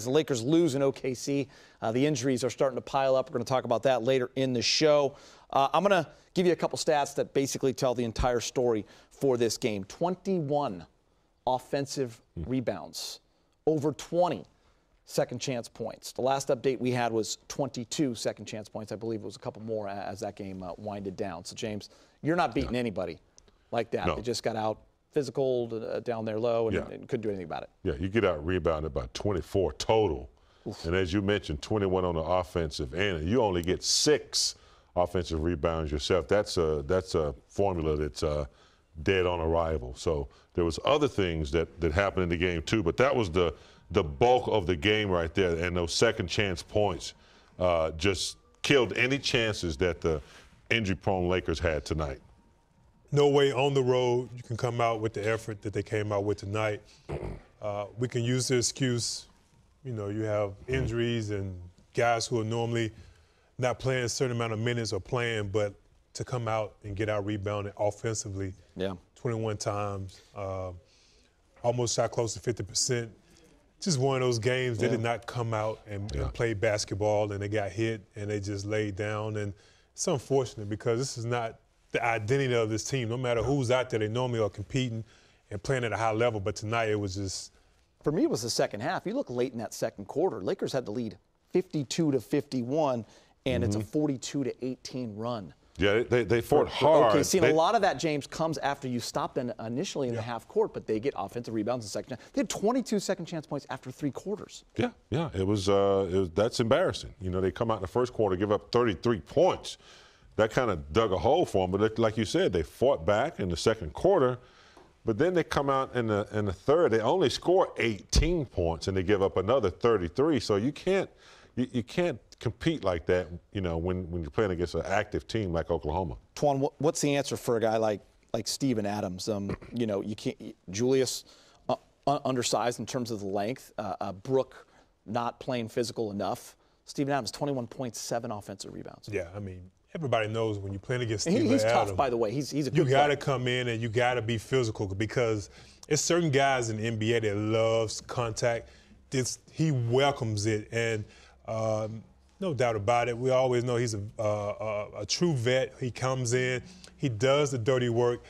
The Lakers lose in OKC. The injuries are starting to pile up. We're going to talk about that later in the show. I'm going to give you a couple stats that basically tell the entire story for this game. 21 offensive rebounds, over 20 second chance points. The last update we had was 22 second chance points. I believe it was a couple more as that game winded down. So, James, you're not beating anybody like that. No. They just got out physical down there low and couldn't do anything about it. Yeah, you get out rebounded by 24 total. Oof. And as you mentioned, 21 on the offensive end. You only get 6 offensive rebounds yourself. That's a formula that's dead on arrival. So there was other things that happened in the game too, but that was the bulk of the game right there. And those second chance points just killed any chances that the injury-prone Lakers had tonight. No way on the road you can come out with the effort that they came out with tonight. We can use the excuse, you know, you have injuries and guys who are normally not playing a certain amount of minutes or playing, but to come out and get out rebounded offensively 21 times, almost shot close to 50%. Just one of those games, they did not come out and play basketball, and they got hit and they just laid down. And it's unfortunate because this is not the identity of this team. No matter who's out there, they normally are competing and playing at a high level. But tonight it was just. For me, it was the second half. You look late in that second quarter. Lakers had the lead 52-51, and it's a 42-18 run. Yeah, they fought hard. Okay, see, a lot of that, James, comes after you stop them initially in the half court, but they get offensive rebounds in the second half. They had 22 second chance points after 3 quarters. Yeah, it was that's embarrassing. You know, they come out in the first quarter, give up 33 points. That kind of dug a hole for them. But like you said, they fought back in the second quarter. But then they come out in the third. They only score 18 points, and they give up another 33. So you can't compete like that, you know, when you're playing against an active team like Oklahoma. Twan, what's the answer for a guy like Steven Adams? You know, you can't. Julius undersized in terms of the length. Brook not playing physical enough. Steven Adams 21.7 offensive rebounds. Yeah, I mean, everybody knows when you're playing against Steven He's Adams, tough, by the way. He's a good You got to player. come in and you got to be physical because it's certain guys in the NBA that loves contact. He welcomes it, and no doubt about it. We always know he's a true vet. He comes in, he does the dirty work.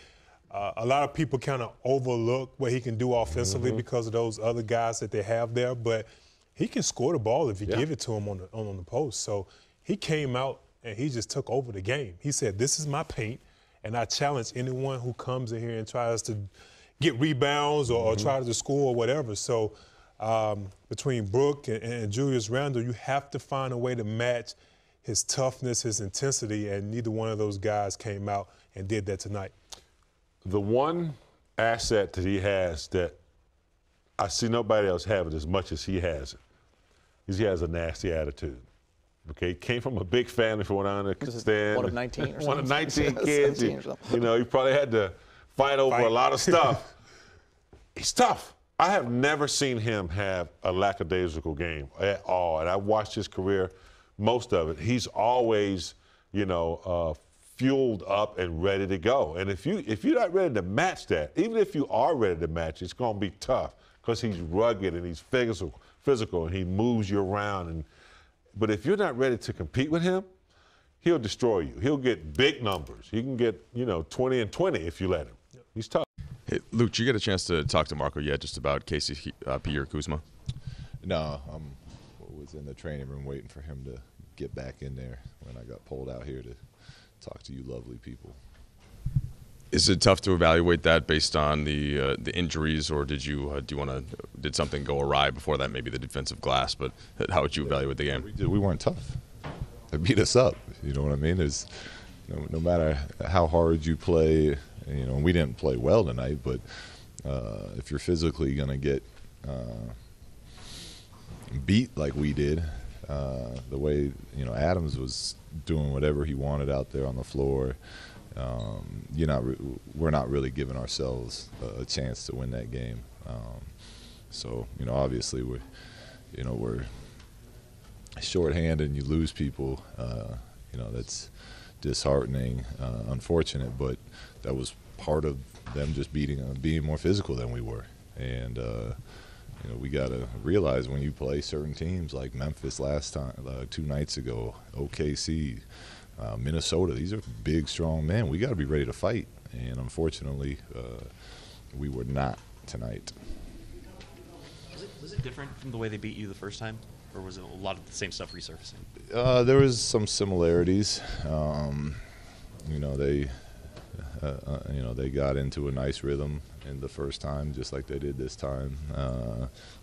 A lot of people kind of overlook what he can do offensively because of those other guys that they have there, but he can score the ball if you give it to him on the post. So he came out and he just took over the game. He said, "This is my paint, and I challenge anyone who comes in here and tries to get rebounds or tries to score or whatever." So between Brook and Julius Randle, you have to find a way to match his toughness, his intensity, and neither one of those guys came out and did that tonight. The one asset that he has that I see nobody else have it as much as he has it is he has a nasty attitude. Okay, he came from a big family, from what I understand. One of 19 or something. One of 19 kids. You know, he probably had to fight over a lot of stuff. He's tough. I have never seen him have a lackadaisical game at all. And I watched his career, most of it. He's always, you know, fueled up and ready to go. And if you're not ready to match that, even if you are ready to match, it's going to be tough because he's rugged and he's physical and he moves you around. But if you're not ready to compete with him, he'll destroy you. He'll get big numbers. He can get, you know, 20 and 20 if you let him. He's tough. Hey, Luke, did you get a chance to talk to Marco yet just about KCP or Kuzma? No, I was in the training room waiting for him to get back in there when I got pulled out here to talk to you lovely people. Is it tough to evaluate that based on the injuries, or did did something go awry before that? Maybe the defensive glass, but how would you evaluate the game? We weren't tough. They beat us up. You know what I mean? There's no matter how hard you play. You know, we didn't play well tonight, but if you're physically going to get beat like we did, the way, you know, Adams was doing whatever he wanted out there on the floor, we're not really giving ourselves a chance to win that game. So, you know, obviously we're shorthanded and you lose people. You know, that's disheartening, unfortunate, but that was part of them just being more physical than we were. And you know, we got to realize when you play certain teams like Memphis last time, 2 nights ago, OKC, Minnesota, these are big, strong men. We got to be ready to fight. And unfortunately, we were not tonight. Was it different from the way they beat you the first time, or was it a lot of the same stuff resurfacing? There was some similarities. You know, they got into a nice rhythm in the first time, just like they did this time.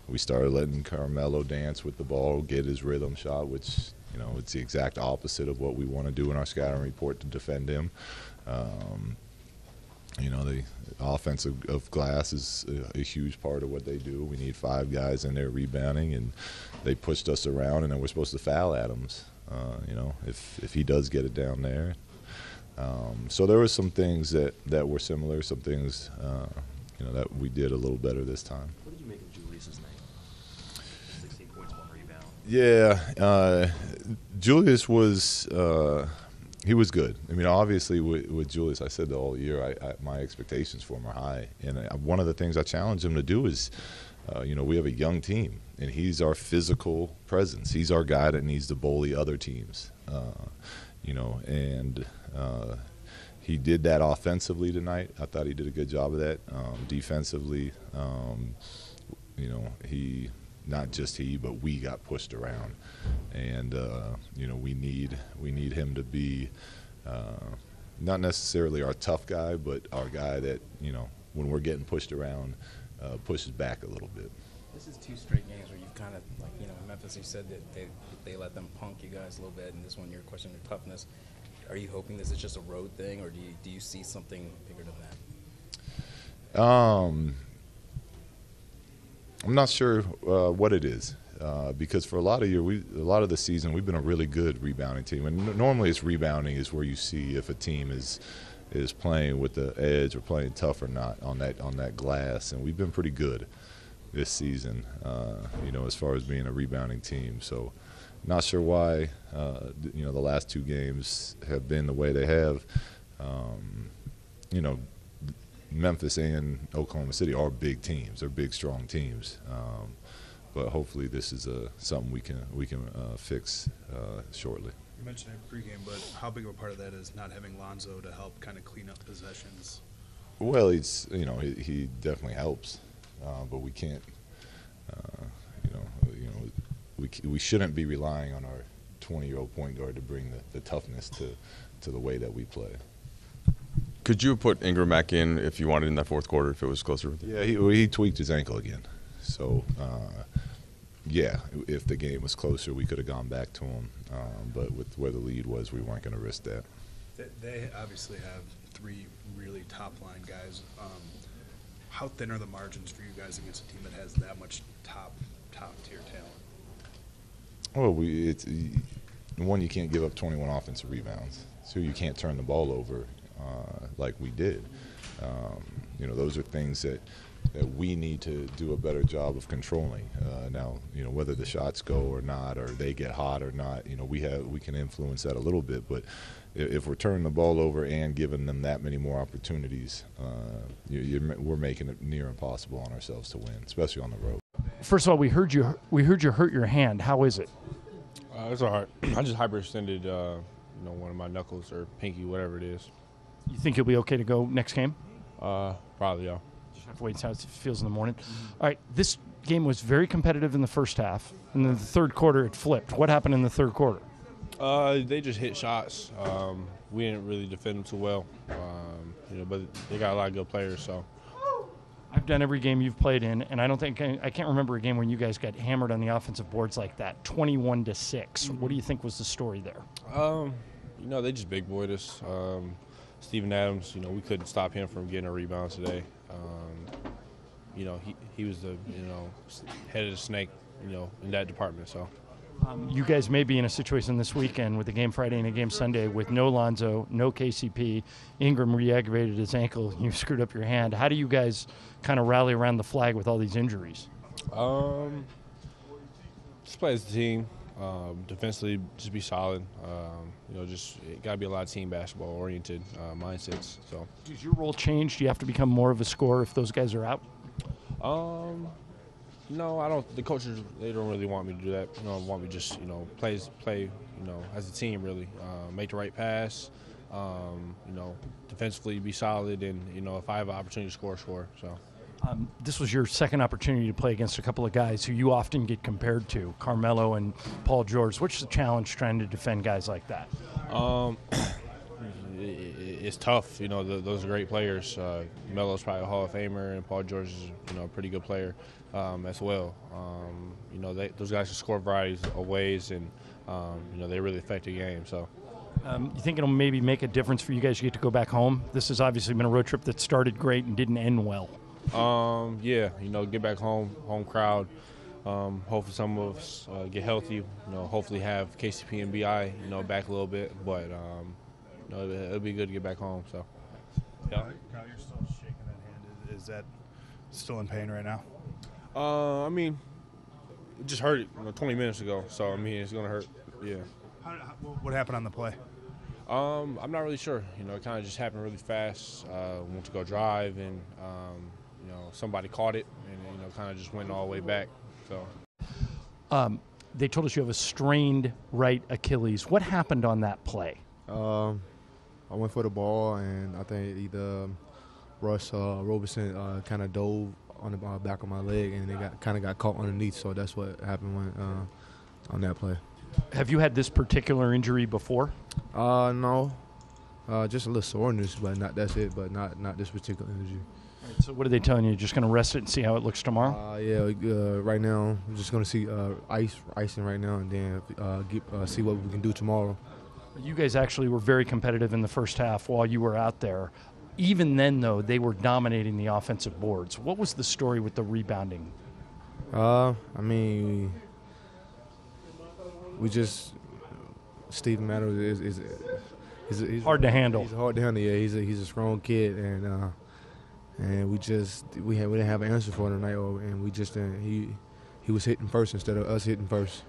We started letting Carmelo dance with the ball, get his rhythm shot, which, you know, it's the exact opposite of what we want to do in our scouting report to defend him. You know, the offense of glass is a huge part of what they do. We need 5 guys in there rebounding, and they pushed us around, and then we're supposed to foul Adams, you know, if he does get it down there. So there were some things that were similar, some things, you know, that we did a little better this time. What did you make of Julius's night? 16 points, 1 rebound. Yeah, Julius was he was good. I mean, obviously with Julius, I said the whole year, my expectations for him are high. And one of the things I challenge him to do is, you know, we have a young team, and he's our physical presence. He's our guy that needs to bully other teams, you know, and he did that offensively tonight. I thought he did a good job of that. Defensively, you know, not just he, but we got pushed around, and you know, we need him to be not necessarily our tough guy, but our guy that, you know, when we're getting pushed around, pushes back a little bit. This is 2 straight games where you've kind of, like, you know, Memphis, you said that they let them punk you guys a little bit, and this one you're questioning their toughness. Are you hoping this is just a road thing, or do you see something bigger than that? I'm not sure what it is, because for a lot of the season we've been a really good rebounding team, and normally it's rebounding is where you see if a team is playing with the edge or playing tough or not on that glass, and we've been pretty good this season, you know, as far as being a rebounding team. So not sure why, you know, the last 2 games have been the way they have. You know, Memphis and Oklahoma City are big teams. They're big, strong teams. But hopefully this is something we can fix shortly. You mentioned it pregame, but how big of a part of that is not having Lonzo to help kind of clean up possessions? Well, you know, he definitely helps, but we can't. You know, we shouldn't be relying on our 20-year-old point guard to bring the toughness to the way that we play. Could you have put Ingram back in if you wanted in that fourth quarter if it was closer? Yeah, he tweaked his ankle again. So, yeah, if the game was closer, we could have gone back to him. But with where the lead was, we weren't going to risk that. They obviously have 3 really top-line guys. How thin are the margins for you guys against a team that has that much top-tier talent? Well, it's one, you can't give up 21 offensive rebounds. 2, you can't turn the ball over like we did. You know, those are things that we need to do a better job of controlling. Now, you know, whether the shots go or not, or they get hot or not, you know, we can influence that a little bit. But if we're turning the ball over and giving them that many more opportunities, we're making it near impossible on ourselves to win, especially on the road. First of all, we heard you hurt your hand. How is it? It's all right. I just hyperextended, you know, one of my knuckles or pinky, whatever it is. You think you'll be okay to go next game? Probably, yeah. Just have to wait and see how it feels in the morning. All right, this game was very competitive in the first half, and then the third quarter it flipped. What happened in the third quarter? They just hit shots. We didn't really defend them too well, you know, but they got a lot of good players, so. I've done every game you've played in, and I can't remember a game when you guys got hammered on the offensive boards like that, 21-6. What do you think was the story there? You know, they just big boyed us. Steven Adams, you know, we couldn't stop him from getting a rebound today. You know, he was the, you know, head of the snake, you know, in that department. So. You guys may be in a situation this weekend with a game Friday and a game Sunday with no Lonzo, no KCP. Ingram re-aggravated his ankle. You screwed up your hand. How do you guys kind of rally around the flag with all these injuries? Just play as a team. Defensively, just be solid. You know, just it got to be a lot of team basketball oriented mindsets. So, does your role change? Do you have to become more of a scorer if those guys are out? No, I don't. The coaches, they don't really want me to do that. Want me to just, play, as a team, really. Make the right pass, defensively be solid, and, if I have an opportunity to score. So. This was your second opportunity to play against a couple of guys who you often get compared to, Carmelo and Paul George. What's the challenge trying to defend guys like that? It's tough. Those are great players. Melo's probably a Hall of Famer, and Paul George is, a pretty good player as well. Those guys can score varieties of ways, and they really affect the game. So. You think it'll maybe make a difference for you guys to get to go back home? This has obviously been a road trip that started great and didn't end well. Yeah, get back home crowd. Hopefully some of us get healthy. Hopefully have KCP and BI, back a little bit. But it'll be good to get back home. So, yeah. Kyle, you're still shaking that hand. Is that still in pain right now? It just hurt 20 minutes ago. So it's gonna hurt. Yeah. What happened on the play? I'm not really sure. It kind of just happened really fast. Went to go drive, and somebody caught it, and kind of just went all the way back. So. They told us you have a strained right Achilles. What happened on that play? I went for the ball, and I think either Russ Roberson kind of dove on the back of my leg, and it got caught underneath. So that's what happened on that play. Have you had this particular injury before? No. Just a little soreness, but that's it. But not this particular injury. Right, so what are they telling you? Just going to rest it and see how it looks tomorrow? Right now I'm just going to see icing right now, and then see what we can do tomorrow. You guys actually were very competitive in the first half while you were out there. Even then, though, they were dominating the offensive boards. What was the story with the rebounding? Steven Adams is hard to handle. He's hard to handle. Yeah, he's a strong kid, and we didn't have an answer for him tonight, and we just he was hitting first instead of us hitting first.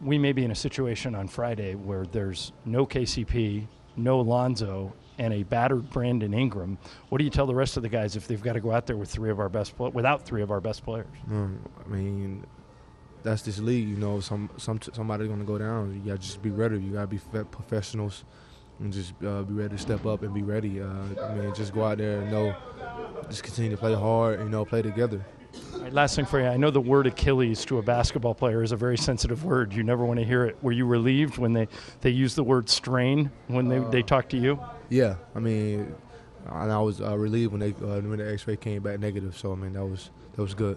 We may be in a situation on Friday where there's no KCP, no Lonzo, and a battered Brandon Ingram. What do you tell the rest of the guys if they've got to go out there with without three of our best players? That's this league. Somebody's going to go down. You got to just be ready. You got to be professionals and just be ready to step up and be ready. Just go out there and just continue to play hard and, play together. All right, last thing for you. I know the word Achilles to a basketball player is a very sensitive word. You never want to hear it. Were you relieved when they used the word strain when they talked to you? Yeah. And I was relieved when the X-ray came back negative. So, that was good.